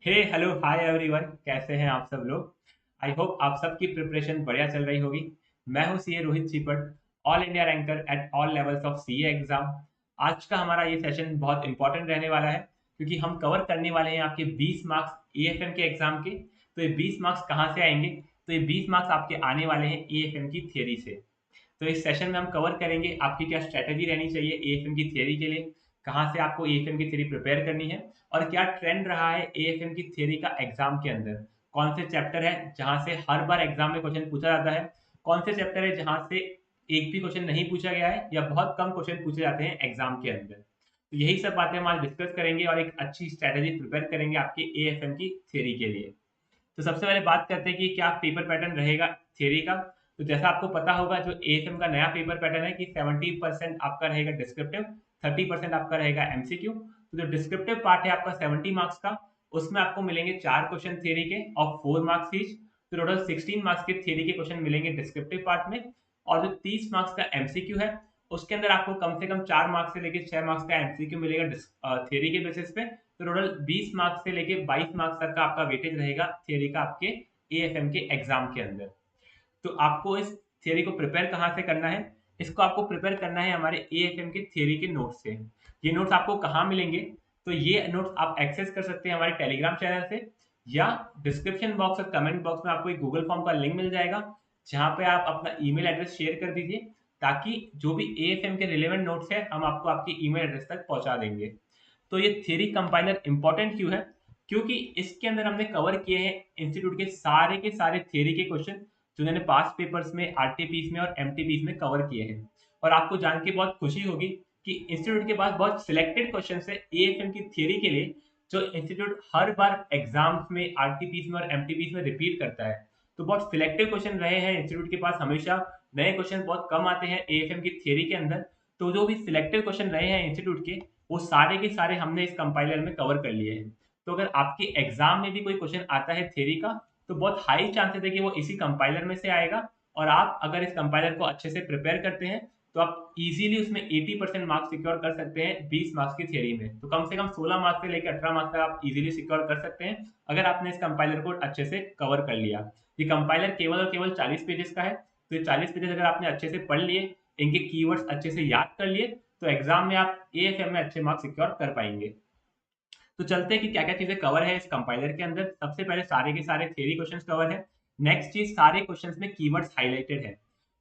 हे hello hi everyone, कैसे हैं आप सब लोग। आई होप आप सबकी प्रिपरेशन बढ़िया चल रही होगी। मैं हूं CA Rohit Sipat, all India ranker at all levels of CA exam. आज का हमारा ये सेशन बहुत इंपॉर्टेंट रहने वाला है क्योंकि हम कवर करने वाले हैं आपके 20 मार्क्स एएफएम के एग्जाम के। तो ये 20 मार्क्स कहाँ से आएंगे? तो ये 20 मार्क्स आपके आने वाले हैं एएफएम की थियोरी से। तो इस सेशन में हम कवर करेंगे आपकी क्या स्ट्रैटेजी रहनी चाहिए एएफएम की थियरी के लिए, कहाँ से आपको एएफएम की थियरी प्रिपेयर करनी है, और क्या ट्रेंड रहा है एएफएम की थियरी का एग्जाम के अंदर। कौन से चैप्टर है जहाँ से हर बार एग्जाम में क्वेश्चन पूछा जाता है, कौन से चैप्टर है जहाँ से एक भी क्वेश्चन नहीं पूछा गया है या बहुत कम क्वेश्चन पूछे जाते हैं एग्जाम के अंदर। तो यही सब बातें हम आज डिस्कस करेंगे और एक अच्छी स्ट्रैटेजी प्रिपेयर करेंगे आपके एएफएम की थियरी के लिए। तो सबसे पहले बात करते हैं कि क्या पेपर पैटर्न रहेगा थियरी का। तो जैसा आपको पता होगा, जो एएफएम का नया पेपर पैटर्न है कि 70% आपका रहेगा डिस्क्रिप्टिव, 30% आपका रहेगा एमसीक्यू। तो जो डिस्क्रिप्टिव पार्ट है आपका 70 मार्क्स का, उसमें आपको मिलेंगे 4 क्वेश्चन थियरी के और 4 मार्क्स ईच। तो टोटल 16 मार्क्स के थियरी के क्वेश्चन मिलेंगे डिस्क्रिप्टिव पार्ट में। और जो 30 मार्क्स का एमसीक्यू है, उसके अंदर आपको कम से कम 4 मार्क्स से लेकर 6 मार्क्स का एमसीक्यू मिलेगा थियरी के बेसिस पे। तो टोटल 20 मार्क्स से लेके 22 मार्क्स तक का आपका वेटेज रहेगा थियरी का आपके एएफएम के एग्जाम के अंदर। तो आपको इस थियरी को प्रिपेयर कहाँ से करना है? इसको आपको प्रिपेयर करना है हमारे एएफएम के थियरी के नोट्स से। ये नोट्स आपको कहाँ मिलेंगे? तो ये नोट्स आप एक्सेस कर सकते हैं हमारे टेलीग्राम चैनल से, या डिस्क्रिप्शन बॉक्स और कमेंट बॉक्स में आपको एक गूगल फॉर्म का लिंक मिल जाएगा, जहाँ पे आप अपना ईमेल एड्रेस शेयर कर दीजिए, ताकि जो भी एएफएम के रिलेवेंट नोट्स है हम आपको आपकी ईमेल एड्रेस तक पहुंचा देंगे। तो ये थ्योरी कंपाइलर इंपॉर्टेंट क्यों है? क्योंकि इसके अंदर हमने कवर किए हैं इंस्टीट्यूट के सारे थ्योरी के क्वेश्चन, जो उन्होंने पास्ट पेपर्स में, आरटीपीस में और एमटीपीस में कवर किए हैं। और आपको जान के बहुत खुशी होगी कि इंस्टीट्यूट के पास बहुत सिलेक्टेड क्वेश्चन है एएफएम की थ्योरी के लिए, जो इंस्टीट्यूट हर बार एग्जाम्स में, आरटीपीस में और एमटीपीस में रिपीट करता है। तो बहुत सिलेक्टिव क्वेश्चन रहे हैं इंस्टीट्यूट के पास, हमेशा नए क्वेश्चन बहुत कम आते हैं एएफएम की थ्योरी के अंदर। तो जो भी सिलेक्टिव क्वेश्चन रहे हैं इंस्टीट्यूट के, वो सारे के सारे हमने इस कंपाइलर में कवर कर लिए हैं। तो अगर आपके एग्जाम में भी कोई क्वेश्चन आता है थ्योरी का, तो बहुत हाई चांसेस है कि वो इसी कंपाइलर में से आएगा। और आप अगर इस कंपाइलर को अच्छे से प्रिपेयर करते हैं, तो आप इजीली उसमें 80% मार्क्स सिक्योर कर सकते हैं 20 मार्क्स की थ्योरी में। तो कम से कम 16 मार्क्स से लेकर 18 मार्क्स तक आप इजीली सिक्योर कर सकते हैं, अगर आपने इस कंपाइलर को अच्छे से कवर कर लिया। ये कंपाइलर केवल और केवल 40 पेजेस का है। तो ये 40 पेजेस अगर आपने अच्छे से पढ़ लिए, इनके कीवर्ड्स अच्छे से याद कर लिए, तो एग्जाम में आप एएफएम में अच्छे मार्क्स सिक्योर कर पाएंगे। तो चलते हैं कि क्या क्या चीजें कवर है इस कंपाइलर के अंदर। सबसे पहले सारे के सारे थ्योरी क्वेश्चंस कवर है। नेक्स्ट चीज, सारे क्वेश्चंस में कीवर्ड्स हाईलाइटेड है।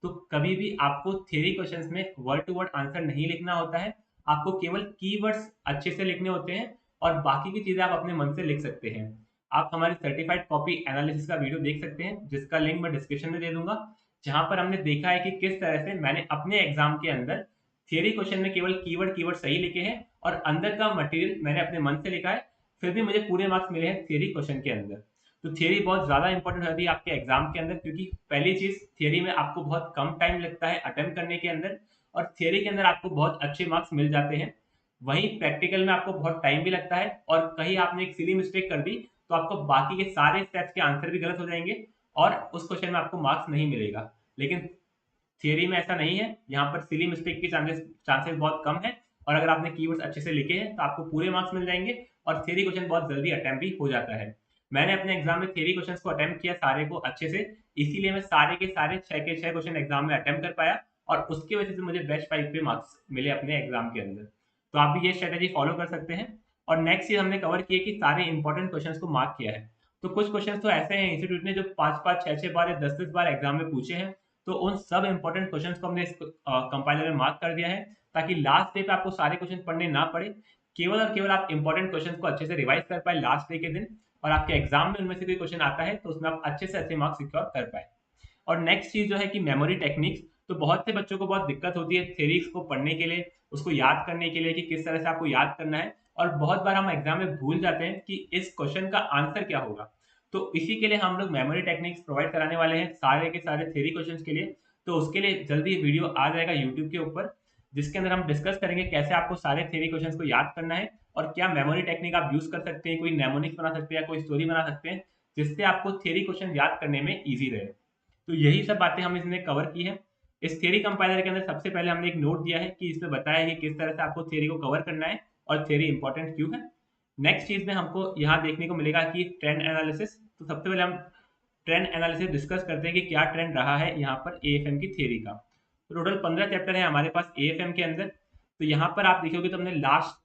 तो कभी भी आपको थ्योरी क्वेश्चंस में वर्ड टू वर्ड आंसर नहीं लिखना होता है, आपको केवल कीवर्ड्स अच्छे से लिखने होते हैं, और बाकी की चीजें आप अपने मन से लिख सकते हैं। आप हमारी सर्टिफाइड कॉपी एनालिसिस का वीडियो देख सकते हैं, जिसका लिंक मैं डिस्क्रिप्शन में दे दूंगा, जहां पर हमने देखा है कि किस तरह से मैंने अपने एग्जाम के अंदर थियरी क्वेश्चन में केवल कीवर्ड कीवर्ड सही लिखे हैं, और अंदर का मटेरियल मैंने अपने मन से लिखा है, फिर भी मुझे पूरे मार्क्स मिले हैं थियरी क्वेश्चन के अंदर। तो थियरी बहुत ज्यादा इंपॉर्टेंट होती है आपके एग्जाम के अंदर, क्योंकि पहली चीज, थियरी में आपको बहुत कम टाइम लगता है अटेम्प्ट करने के अंदर, और थियरी के अंदर आपको बहुत अच्छे मार्क्स मिल जाते हैं। वहीं प्रैक्टिकल में आपको बहुत टाइम भी लगता है, और कहीं आपने एक सिली मिस्टेक कर दी, तो आपको बाकी के सारे स्टेप्स के आंसर भी गलत हो जाएंगे, और उस क्वेश्चन में आपको मार्क्स नहीं मिलेगा। लेकिन थियरी में ऐसा नहीं है, यहाँ पर सिली मिस्टेक की चांसेस चांसेस बहुत कम है। और अगर आपने कीवर्ड्स अच्छे से लिखे हैं, तो आपको पूरे मार्क्स मिल जाएंगे, और थियरी क्वेश्चन बहुत जल्दी अटेम्प्ट भी हो जाता है। मैंने अपने एग्जाम में थियरी क्वेश्चंस को अटेम्प्ट किया सारे को अच्छे से, इसीलिए मैं सारे के सारे 6 के 6 क्वेश्चन एग्जाम में अटेम्प्ट कर पाया, और उसकी वजह से मुझे बेस्ट 5 पे मार्क्स मिले अपने एग्जाम के अंदर। तो आप भी ये स्ट्रेटेजी फॉलो कर सकते हैं। और नेक्स्ट चीज हमने कवर की है कि सारे इंपॉर्टेंट क्वेश्चंस को मार्क किया है। तो कुछ क्वेश्चंस तो ऐसे हैं इंस्टीट्यूट ने जो 5 5 6 6 बार या 10 10 बार एग्जाम में पूछे हैं, तो उन सब इंपॉर्टेंट क्वेश्चंस को हमने इस कंपाइलर में मार्क कर दिया है, ताकि लास्ट डे पे आपको सारे क्वेश्चन पढ़ने ना पड़े, केवल और केवल आप इंपॉर्टेंट क्वेश्चंस को अच्छे से रिवाइज कर पाए लास्ट डे के दिन, और आपके एग्जाम में उनमें से कोई क्वेश्चन आता है तो उसमें आप अच्छे से अच्छे मार्क्स सिक्योर कर पाए। और नेक्स्ट चीज जो है कि मेमोरी टेक्निक्स। तो बहुत से बच्चों को बहुत दिक्कत होती है थ्योरीज को पढ़ने के लिए, उसको याद करने के लिए कि किस तरह से आपको याद करना है, और बहुत बार हम एग्जाम में भूल जाते हैं कि इस क्वेश्चन का आंसर क्या होगा। तो इसी के लिए हम लोग मेमोरी टेक्निक्स प्रोवाइड कराने वाले हैं सारे के सारे थ्योरी क्वेश्चंस के लिए। तो उसके लिए जल्दी वीडियो आ जाएगा यूट्यूब के ऊपर, जिसके अंदर हम डिस्कस करेंगे कैसे आपको सारे थ्योरी क्वेश्चंस को याद करना है, और क्या मेमोरी टेक्निक आप यूज कर सकते हैं, कोई नेमोनिक्स बना सकते हैं या कोई स्टोरी बना सकते हैं, जिससे आपको थ्योरी क्वेश्चन याद करने में ईजी रहे। तो यही सब बातें हम इसमें कवर की है। इस थ्योरी कंपाइलर के अंदर सबसे पहले हमने एक नोट दिया है कि इसमें बताया है कि किस तरह से आपको थ्योरी को कवर करना है और थ्योरी इंपॉर्टेंट क्यों है। नेक्स्ट चीज में हमको यहाँ देखने को मिलेगा कि ट्रेंड एनालिसिस। तो सबसे पहले हम ट्रेंड एनालिसिस डिस्कस करते हैं कि क्या ट्रेंड रहा है यहाँ पर एएफएम की थ्योरी का। तो टोटल 15 चैप्टर है हमारे पास एएफएम के अंदर। तो यहाँ पर आप देखोगे तो हमने लास्ट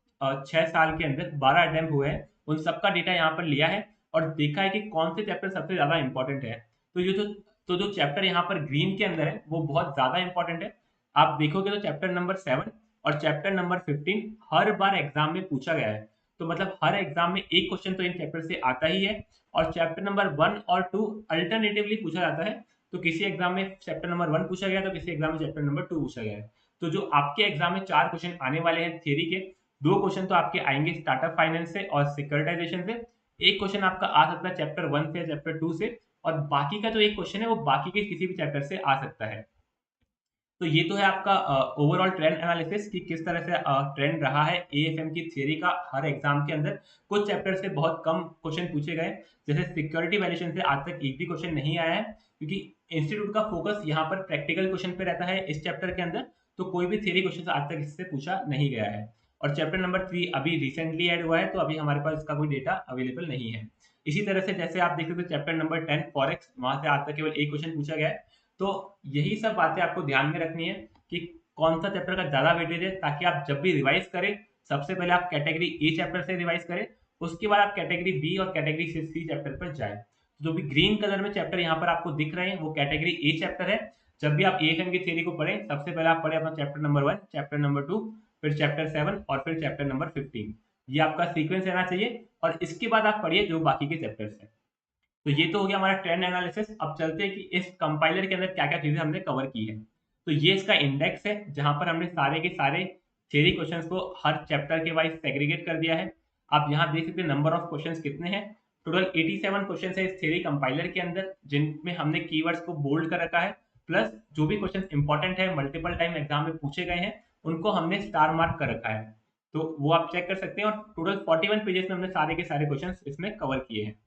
6 साल के अंदर 12 अटेम्प्ट हुए हैं, उन सबका डेटा यहाँ पर लिया है और देखा है कि कौन से चैप्टर सबसे ज्यादा इंपॉर्टेंट है। तो ये जो चैप्टर यहाँ पर ग्रीन के अंदर है वो बहुत ज्यादा इंपॉर्टेंट है। आप देखोगे तो चैप्टर नंबर 7 और चैप्टर नंबर 15 हर बार एग्जाम में पूछा गया है। तो मतलब हर एग्जाम में एक क्वेश्चन तो इन चैप्टर से आता ही है, और चैप्टर नंबर 1 और 2 अल्टरनेटिवली पूछा जाता है। तो किसी एग्जाम में चैप्टर नंबर 1 पूछा गया तो किसी एग्जाम में चैप्टर नंबर 2 पूछा गया है। तो जो आपके एग्जाम में 4 क्वेश्चन आने वाले हैं थ्योरी के, 2 क्वेश्चन तो आपके आएंगे स्टार्टअप फाइनेंस से और सिक्योरिटाइजेशन से, एक क्वेश्चन आपका आ सकता है चैप्टर 1 से, चैप्टर 2 से, और बाकी का जो एक क्वेश्चन है वो बाकी के किसी भी चैप्टर से आ सकता है। तो ये तो है आपका ओवरऑल ट्रेंड एनालिसिस कि किस तरह से ट्रेंड रहा है एएफएम की थ्योरी का हर एग्जाम के अंदर। कुछ चैप्टर से बहुत कम क्वेश्चन पूछे गए, जैसे सिक्योरिटी वैल्यूएशन से आज तक एक भी क्वेश्चन नहीं आया है, क्योंकि इंस्टीट्यूट का फोकस यहाँ पर प्रैक्टिकल क्वेश्चन पे रहता है इस चैप्टर के अंदर। तो कोई भी थ्योरी क्वेश्चन आज तक इससे पूछा नहीं गया है। और चैप्टर नंबर 3 अभी रिसेंटली ऐड हुआ है, तो अभी हमारे पास इसका कोई डेटा अवेलेबल नहीं है। इसी तरह से जैसे आप देख सकते हो चैप्टर नंबर 10 फॉरेक्स, वहां से आज तक केवल एक क्वेश्चन पूछा गया है। तो यही सब बातें आपको ध्यान में रखनी है कि कौन सा चैप्टर का ज्यादा वेटेज है, ताकि आप जब भी रिवाइज करें सबसे पहले आप कैटेगरी ए चैप्टर से रिवाइज करें, उसके बाद आप कैटेगरी बी और कैटेगरी सी चैप्टर पर जाएं। जो भी ग्रीन कलर में चैप्टर यहाँ पर आपको दिख रहे हैं वो कैटेगरी ए चैप्टर है। जब भी आप एएफएम की थ्योरी को पढ़ें सबसे पहले आप पढ़े अपना चैप्टर नंबर 1, चैप्टर नंबर 2, फिर चैप्टर 7 और फिर चैप्टर नंबर 15। ये आपका सीक्वेंस रहना चाहिए, और इसके बाद आप पढ़िए जो बाकी के चैप्टर्स हैं। तो ये तो हो गया हमारा ट्रेंड एनालिसिस। अब चलते हैं कि इस कंपाइलर के अंदर क्या क्या चीजें हमने कवर की है। तो ये इसका इंडेक्स है जहां पर हमने सारे के सारे थ्योरी क्वेश्चंस को हर चैप्टर के वाइज सेग्रीगेट कर दिया है। आप यहाँ देख सकते हैं नंबर ऑफ क्वेश्चंस कितने हैं। टोटल 87 क्वेश्चन है इस थ्योरी कंपाइलर के अंदर, जिनमें हमने कीवर्ड्स को बोल्ड कर रखा है, प्लस जो भी क्वेश्चन इंपॉर्टेंट है मल्टीपल टाइम एग्जाम में पूछे गए हैं उनको हमने स्टार मार्क कर रखा है। तो वो आप चेक कर सकते हैं, और टोटल 41 पेजेस में हमने सारे के सारे क्वेश्चन इसमें कवर किए हैं।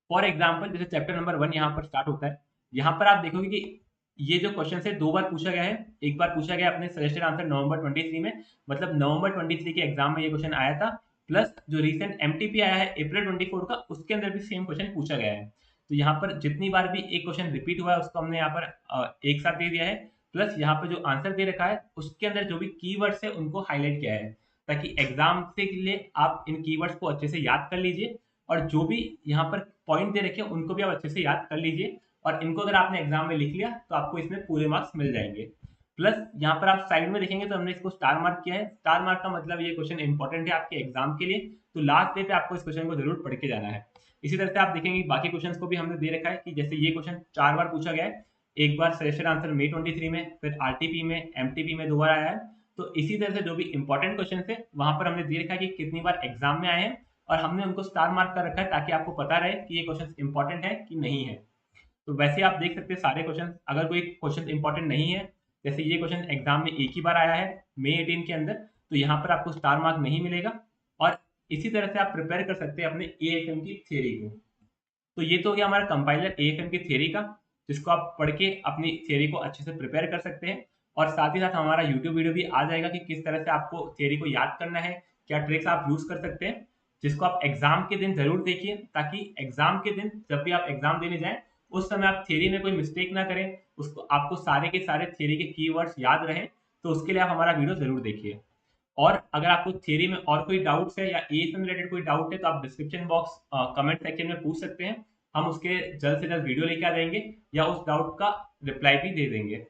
फॉर एग्जाम्पल जैसे चैप्टर नंबर 1 यहाँ पर स्टार्ट होता है, यहाँ पर आप देखोगे कि ये जो क्वेश्चन है 2 बार पूछा गया है। एक बार पूछा गया अपने सजेस्टेड आंसर नवंबर 23 में, मतलब नवंबर 23 के एग्जाम में ये क्वेश्चन आया था, प्लस जो रिसेंट एमटीपी आया है अप्रैल 24 का, उसके अंदर भी सेम क्वेश्चन पूछा गया है। तो यहाँ पर जितनी बार भी एक क्वेश्चन रिपीट हुआ है उसको हमने यहाँ पर एक साथ दे दिया है, प्लस यहाँ पर जो आंसर दे रखा है उसके अंदर जो भी कीवर्ड्स है उनको हाईलाइट किया है, ताकि एग्जाम से के लिए आप इन कीवर्ड्स को अच्छे से याद कर लीजिए, और जो भी यहाँ पर पॉइंट दे रखे हैं उनको भी आप अच्छे से याद कर लीजिए, और इनको अगर आपने एग्जाम में लिख लिया तो आपको इसमें पूरे मार्क्स मिल जाएंगे। प्लस यहाँ पर आप साइड में देखेंगे तो हमने इसको स्टार मार्क किया है। स्टार मार्क का मतलब ये क्वेश्चन इंपॉर्टेंट है आपके एग्जाम के लिए, तो लास्ट डे पे आपको इस क्वेश्चन को जरूर पढ़ के जाना है। इसी तरह से आप देखेंगे बाकी क्वेश्चन को भी हमने दे रखा है, कि जैसे ये क्वेश्चन 4 बार पूछा गया है, एक बार सजेस्टेड आंसर मई 23 में, फिर आरटीपी में, एमटीपी में 2 बार आया है। तो इसी तरह से जो भी इंपॉर्टेंट क्वेश्चन है वहां पर हमने दे रखा है कि कितनी बार एग्जाम में आए हैं, और हमने उनको स्टार मार्क कर रखा है ताकि आपको पता रहे कि ये क्वेश्चन इंपॉर्टेंट है कि नहीं है। तो वैसे आप देख सकते हैं सारे क्वेश्चन, अगर कोई क्वेश्चन इंपॉर्टेंट नहीं है, जैसे ये क्वेश्चन एग्जाम में एक ही बार आया है मई 18 के अंदर, तो यहाँ पर आपको स्टार मार्क नहीं मिलेगा। और इसी तरह से आप प्रिपेयर कर सकते हैं अपने एएफएम की थ्योरी को। तो ये तो हो गया हमारा कंपाइलर एएफएम की थ्योरी का, जिसको आप पढ़ के अपनी थ्योरी को अच्छे से प्रिपेयर कर सकते हैं। और साथ ही साथ हमारा यूट्यूब वीडियो भी आ जाएगा कि किस तरह से आपको थ्योरी को याद करना है, क्या ट्रिक्स आप यूज कर सकते हैं, जिसको आप एग्जाम के दिन जरूर देखिए, ताकि एग्जाम के दिन जब भी आप एग्जाम देने जाएं उस समय आप थ्योरी में कोई मिस्टेक ना करें, उसको आपको सारे के सारे थ्योरी के कीवर्ड्स याद रहें। तो उसके लिए आप हमारा वीडियो जरूर देखिए। और अगर आपको थ्योरी में और कोई डाउट्स है या एएफएम रिलेटेड कोई डाउट है तो आप डिस्क्रिप्शन बॉक्स कमेंट सेक्शन में पूछ सकते हैं, हम उसके जल्द से जल्द वीडियो लेके आ जाएंगे या उस डाउट का रिप्लाई भी दे देंगे।